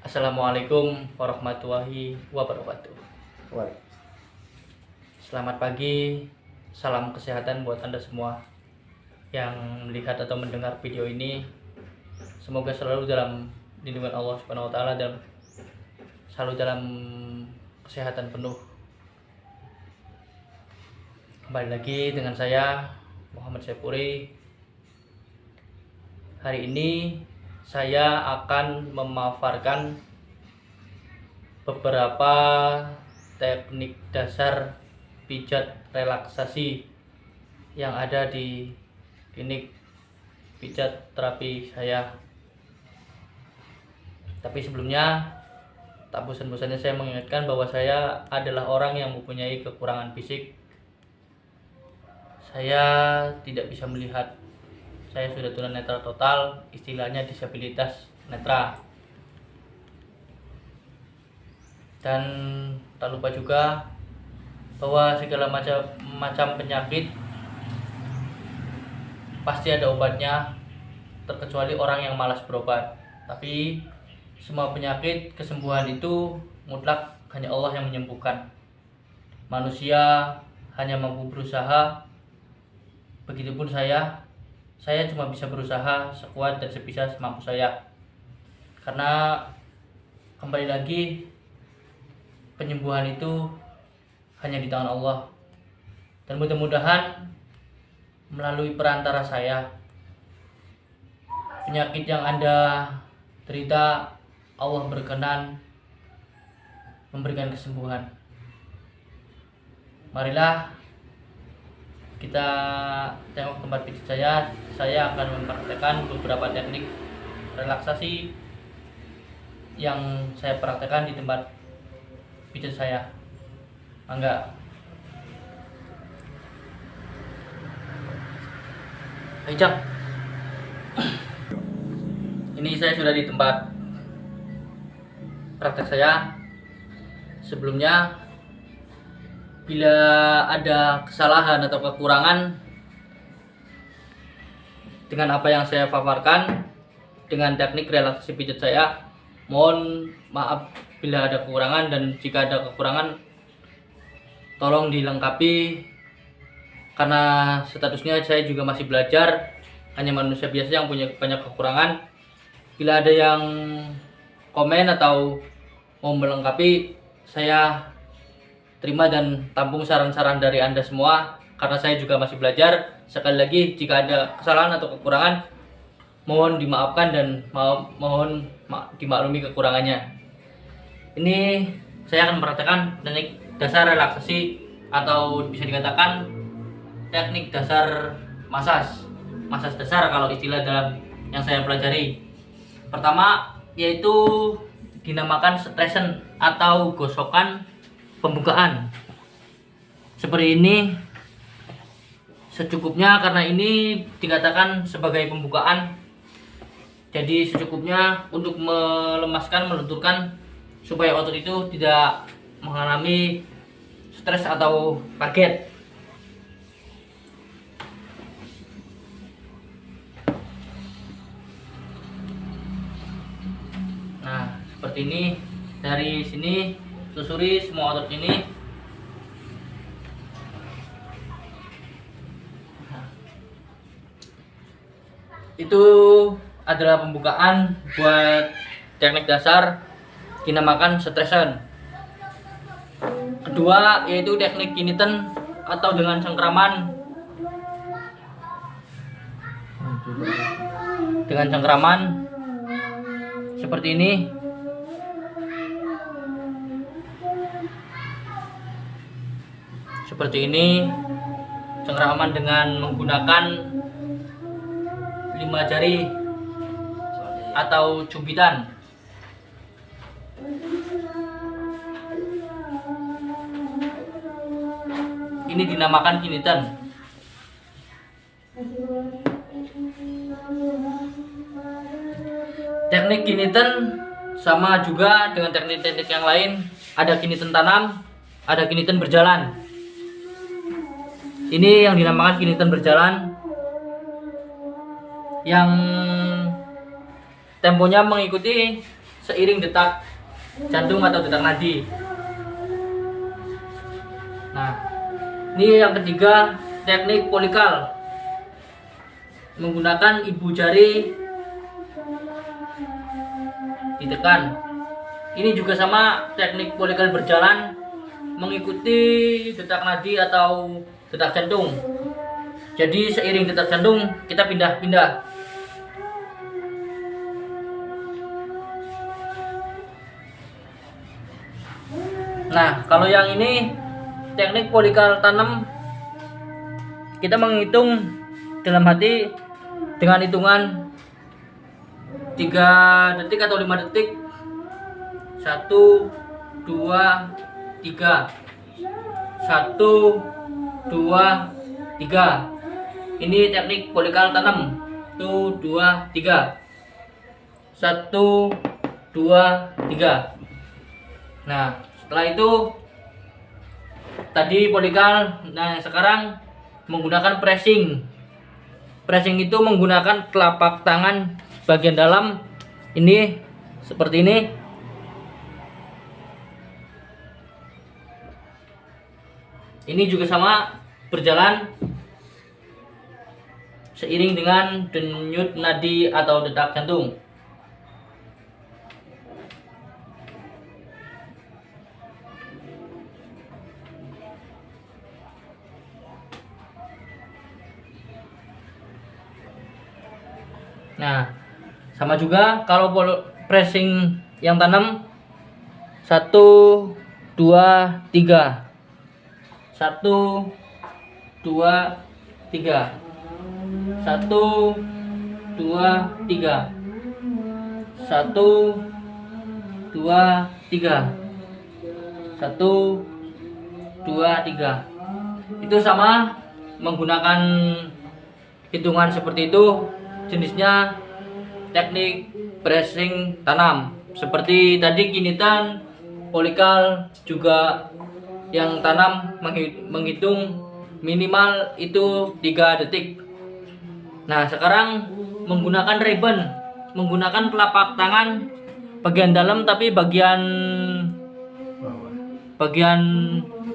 Assalamualaikum warahmatullahi wabarakatuh. Wah, Selamat pagi, salam kesehatan buat Anda semua yang melihat atau mendengar video ini. Semoga selalu dalam lindungan Allah Subhanahu wa taala dan selalu dalam kesehatan penuh. Kembali lagi dengan saya Muhammad Saipuri. Hari ini saya akan memaparkan beberapa teknik dasar pijat relaksasi yang ada di klinik pijat terapi saya. Tapi sebelumnya, tak bosan-bosannya saya mengingatkan bahwa saya adalah orang yang mempunyai kekurangan fisik. Saya tidak bisa melihat. Saya sudah tunanetra total, istilahnya disabilitas netra. Dan tak lupa juga bahwa segala macam penyakit pasti ada obatnya, terkecuali orang yang malas berobat. Tapi semua penyakit, kesembuhan itu mutlak hanya Allah yang menyembuhkan. Manusia hanya mampu berusaha. Begitupun saya cuma bisa berusaha sekuat dan sebisa semampu saya. Karena kembali lagi, penyembuhan itu hanya di tangan Allah. Dan mudah-mudahan melalui perantara saya, penyakit yang Anda derita, Allah berkenan memberikan kesembuhan. Marilah kita tengok tempat pijat saya. Saya akan mempraktekkan beberapa teknik relaksasi yang saya praktekkan di tempat pijat saya. Mangga. Ayo, Cak. Ini saya sudah di tempat praktek saya. Sebelumnya, bila ada kesalahan atau kekurangan dengan apa yang saya paparkan dengan teknik relaksasi pijat saya, mohon maaf bila ada kekurangan, dan jika ada kekurangan tolong dilengkapi, karena statusnya saya juga masih belajar, hanya manusia biasa yang punya banyak kekurangan. Bila ada yang komen atau mau melengkapi, saya terima dan tampung saran-saran dari Anda semua, karena saya juga masih belajar. Sekali lagi, jika ada kesalahan atau kekurangan, mohon dimaafkan dan mohon dimaklumi kekurangannya. Ini saya akan mempraktekkan teknik dasar relaksasi, atau bisa dikatakan teknik dasar massage dasar kalau istilah dalam yang saya pelajari. Pertama yaitu dinamakan stretchen atau gosokan pembukaan. Seperti ini secukupnya, karena ini dikatakan sebagai pembukaan. Jadi secukupnya untuk melemaskan, melenturkan, supaya otot itu tidak mengalami stres atau kaget. Nah, seperti ini. Dari sini susuri semua otot ini. Nah, itu adalah pembukaan buat teknik dasar dinamakan stretchen. Kedua yaitu teknik kiniten atau dengan cengkraman. Dengan cengkraman seperti ini. Seperti ini, cengkraman dengan menggunakan 5 jari atau cubitan. Ini dinamakan kiniten. Teknik kiniten sama juga dengan teknik-teknik yang lain. Ada kiniten tanam, ada kiniten berjalan. Ini yang dinamakan kiniten berjalan, yang temponya mengikuti seiring detak jantung atau detak nadi. Nah, ini yang ketiga, teknik polikal menggunakan ibu jari ditekan. Ini juga sama, teknik polikal berjalan mengikuti detak nadi atau detak jantung. Jadi seiring detak jantung kita pindah-pindah. Nah, kalau yang ini teknik polikal tanam, kita menghitung dalam hati dengan hitungan 3 detik atau 5 detik. 1, 2, 3. 1, 2, 3. Ini teknik polikal tanam. 1, 2, 3. 1, 2, 3. Nah, setelah itu tadi polikal. Nah, sekarang menggunakan pressing. Pressing itu menggunakan telapak tangan bagian dalam ini seperti ini. Ini juga sama, berjalan seiring dengan denyut nadi atau detak jantung. Nah, sama juga kalau pressing yang tanam. 1, 2, 3. 1, 2, 3. 1, 2, 3. 1, 2, 3. 1, 2, 3. Itu sama, menggunakan hitungan seperti itu. Jenisnya teknik pressing tanam. Seperti tadi kinitan, polikal juga yang tanam menghitung minimal itu 3 detik. Nah, sekarang menggunakan ribbon, menggunakan telapak tangan bagian dalam tapi bagian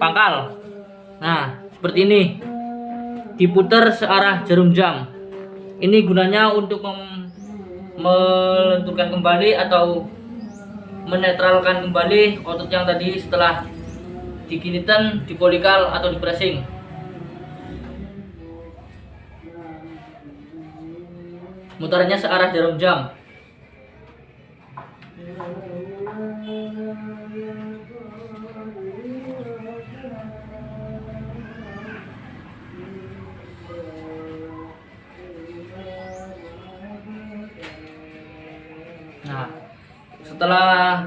pangkal. Nah, seperti ini. Diputar searah jarum jam. Ini gunanya untuk melenturkan kembali atau menetralkan kembali otot yang tadi setelah dikinitan, dipolikal atau dipressing. Mutarnya searah jarum jam. Nah, setelah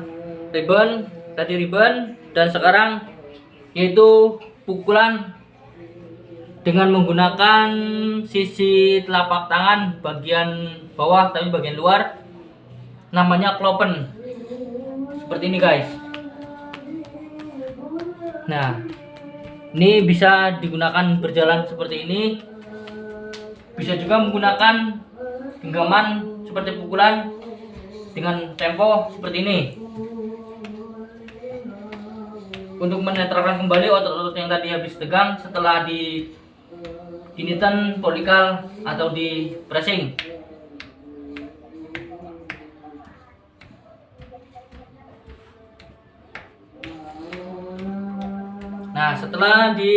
ribbon, tadi ribbon, dan sekarang yaitu pukulan dengan menggunakan sisi telapak tangan bagian bawah tapi bagian luar, namanya klopen. Seperti ini guys. Nah, ini bisa digunakan berjalan seperti ini. Bisa juga menggunakan genggaman seperti pukulan dengan tempo seperti ini untuk menetralkan kembali otot-otot yang tadi habis tegang setelah dinitan, polikal atau di pressing. Nah, setelah di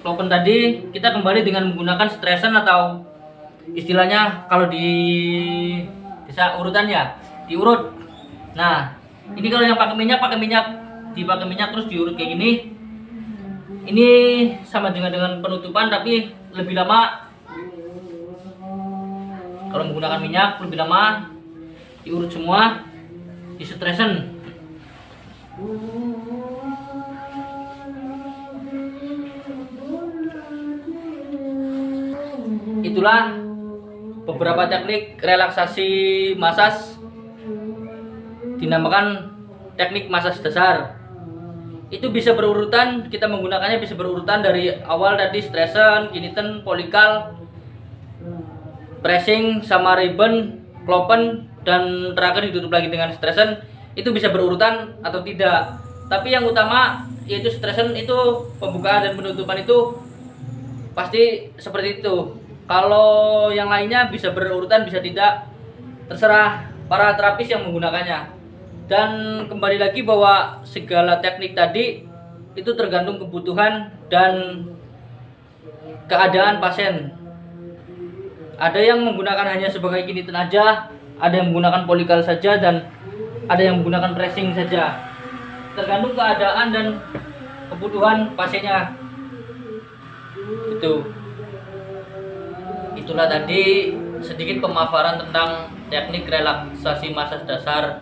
klopen tadi, kita kembali dengan menggunakan stresan atau istilahnya kalau di desa urutan ya, diurut. Nah, ini kalau yang pakai minyak dipakai minyak terus diurut kayak gini. Ini sama dengan penutupan tapi lebih lama. Kalau menggunakan minyak lebih lama, diurut semua, di stresan. Itulah beberapa teknik relaksasi masas, dinamakan teknik masas dasar. Itu bisa berurutan, kita menggunakannya bisa berurutan dari awal tadi stresan, kinitan, polikal, pressing sama ribbon, klopen, dan terakhir ditutup lagi dengan stressen, itu bisa berurutan atau tidak. Tapi yang utama yaitu stressen, itu pembukaan dan penutupan itu pasti seperti itu. Kalau yang lainnya bisa berurutan bisa tidak, terserah para terapis yang menggunakannya. Dan kembali lagi bahwa segala teknik tadi itu tergantung kebutuhan dan keadaan pasien. Ada yang menggunakan hanya sebagai kinitin aja, ada yang menggunakan polikal saja, dan ada yang menggunakan pressing saja. Tergantung keadaan dan kebutuhan pasiennya. Itulah tadi sedikit pemaparan tentang teknik relaksasi masas dasar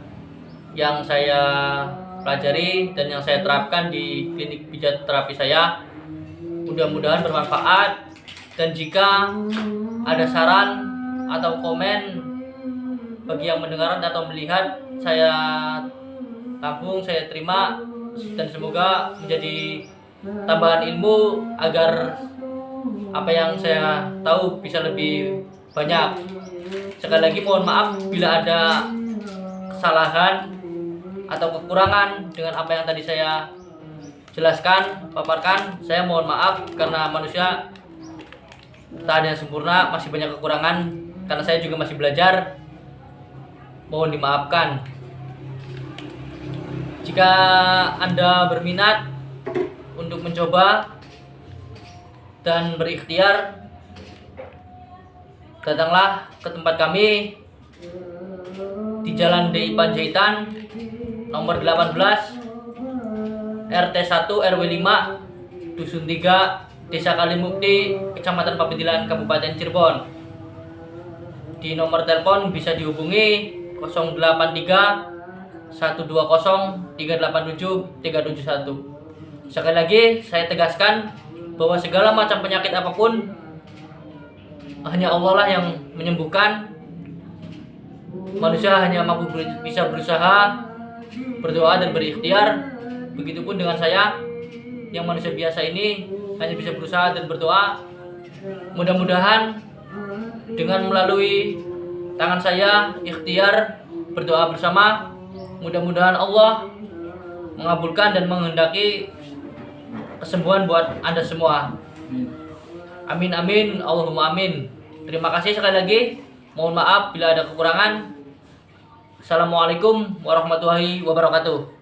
yang saya pelajari dan yang saya terapkan di klinik pijat terapi saya. Mudah-mudahan bermanfaat, dan jika ada saran atau komen bagi yang mendengar atau melihat, saya tampung, saya terima, dan semoga menjadi tambahan ilmu agar apa yang saya tahu bisa lebih banyak. Sekali lagi mohon maaf bila ada kesalahan atau kekurangan dengan apa yang tadi saya jelaskan, paparkan. Saya mohon maaf karena manusia tak ada yang sempurna, masih banyak kekurangan, karena saya juga masih belajar. Mohon dimaafkan. Jika Anda berminat untuk mencoba dan berikhtiar, datanglah ke tempat kami di Jalan DI Panjaitan nomor 18, RT 1 RW 5, Dusun 3, Desa Kalimukti, Kecamatan Pametilan, Kabupaten Cirebon. Di nomor telepon bisa dihubungi 083 120 387 371. Sekali lagi saya tegaskan bahwa segala macam penyakit apapun hanya Allah lah yang menyembuhkan. Manusia hanya mampu bisa berusaha, berdoa, dan berikhtiar. Begitupun dengan saya yang manusia biasa ini hanya bisa berusaha dan berdoa. Mudah-mudahan dengan melalui tangan saya ikhtiar berdoa bersama, mudah-mudahan Allah mengabulkan dan menghendaki kesembuhan buat Anda semua. Amin amin, Allahumma amin. Terima kasih sekali lagi. Mohon maaf bila ada kekurangan. Assalamualaikum warahmatullahi wabarakatuh.